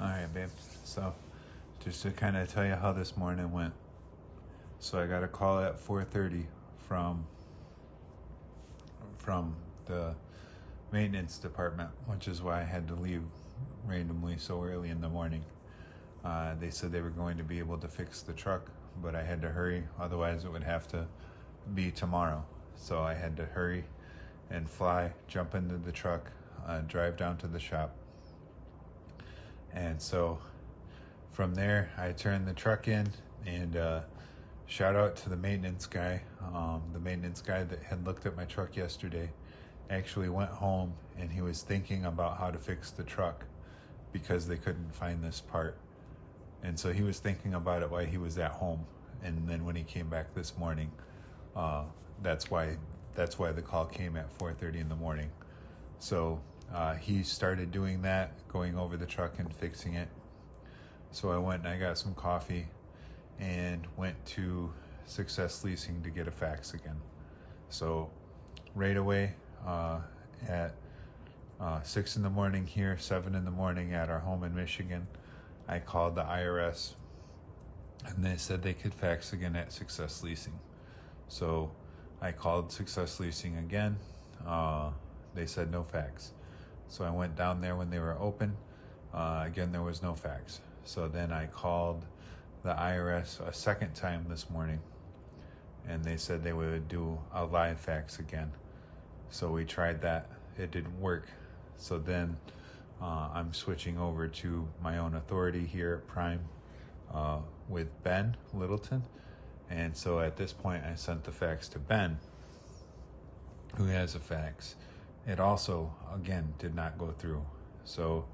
Alright, babe. So, just to kind of tell you how this morning went. So I got a call at 4:30 from the maintenance department, which is why I had to leave randomly so early in the morning. They said they were going to be able to fix the truck, but I had to hurry, otherwise it would have to be tomorrow. So I had to hurry and fly, jump into the truck, drive down to the shop. And so from there, I turned the truck in, and shout out to the maintenance guy. The maintenance guy that had looked at my truck yesterday actually went home, and he was thinking about how to fix the truck because they couldn't find this part. And so he was thinking about it while he was at home. And then when he came back this morning, that's why the call came at 4:30 in the morning. So he started doing that, going over the truck and fixing it. So I went and I got some coffee and went to Success Leasing to get a fax again. So right away at 6 in the morning here, 7 in the morning at our home in Michigan, I called the IRS, and they said they could fax again at Success Leasing. So I called Success Leasing again. They said no fax. So I went down there when they were open. Again, there was no fax. So then I called the IRS a second time this morning, and they said they would do a live fax again. So we tried that. It didn't work. So then I'm switching over to my own authority here at Prime with Ben Littleton. And so at this point, I sent the fax to Ben, who has a fax. It also, again, did not go through. So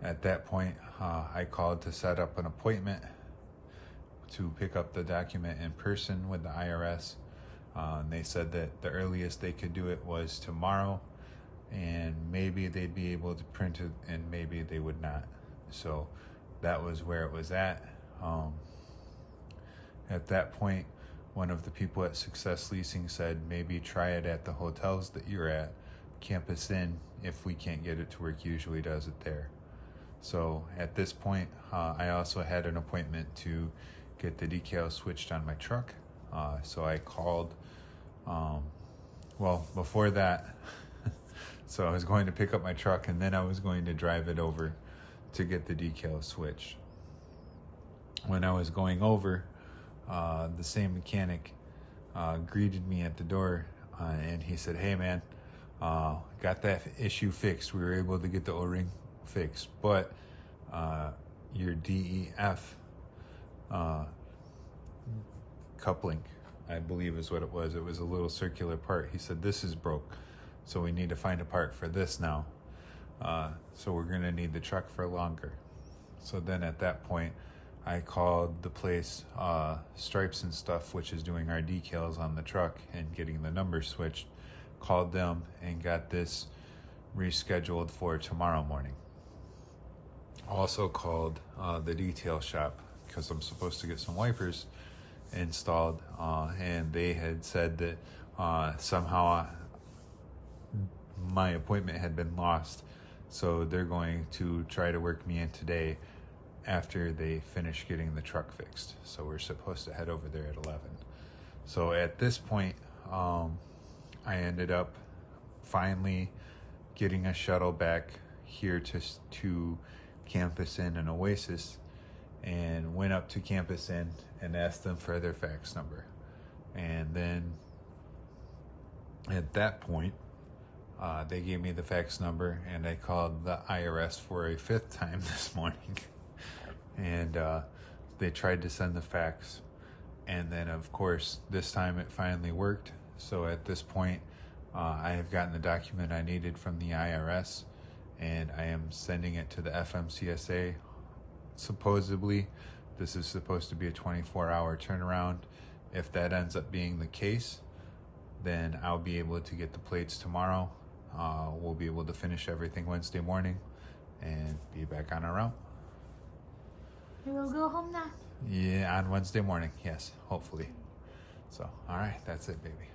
at that point, I called to set up an appointment to pick up the document in person with the IRS. And they said that the earliest they could do it was tomorrow, and maybe they'd be able to print it, and maybe they would not. So that was where it was at. At that point, one of the people at Success Leasing said, maybe try it at the hotels that you're at, Campus Inn, if we can't get it to work. Usually does it there. So at this point, I also had an appointment to get the decal switched on my truck. So I called, before that, so I was going to pick up my truck, and then I was going to drive it over to get the decal switched. When I was going over, the same mechanic greeted me at the door, and he said, "Hey man, got that issue fixed. We were able to get the O-ring fixed, but your DEF coupling, I believe is what it was. It was a little circular part. He said, this is broke, so we need to find a part for this now. So we're going to need the truck for longer." So then at that point, I called the place, Stripes and Stuff, which is doing our decals on the truck and getting the numbers switched. Called them and got this rescheduled for tomorrow morning. Also called the detail shop because I'm supposed to get some wipers installed, and they had said that somehow my appointment had been lost, so they're going to try to work me in today after they finish getting the truck fixed. So we're supposed to head over there at 11. So at this point, I ended up finally getting a shuttle back here to Campus Inn and Oasis, and went up to Campus Inn and asked them for their fax number. And then at that point, they gave me the fax number, and I called the IRS for a 5th time this morning. And they tried to send the fax, and then of course this time it finally worked. So at this point, I have gotten the document I needed from the IRS, and I am sending it to the fmcsa. Supposedly this is supposed to be a 24-hour turnaround. If that ends up being the case, then I'll be able to get the plates tomorrow. We'll be able to finish everything Wednesday morning and be back on our route. You will go home now? Yeah, on Wednesday morning, yes, hopefully. So, all right, that's it, baby.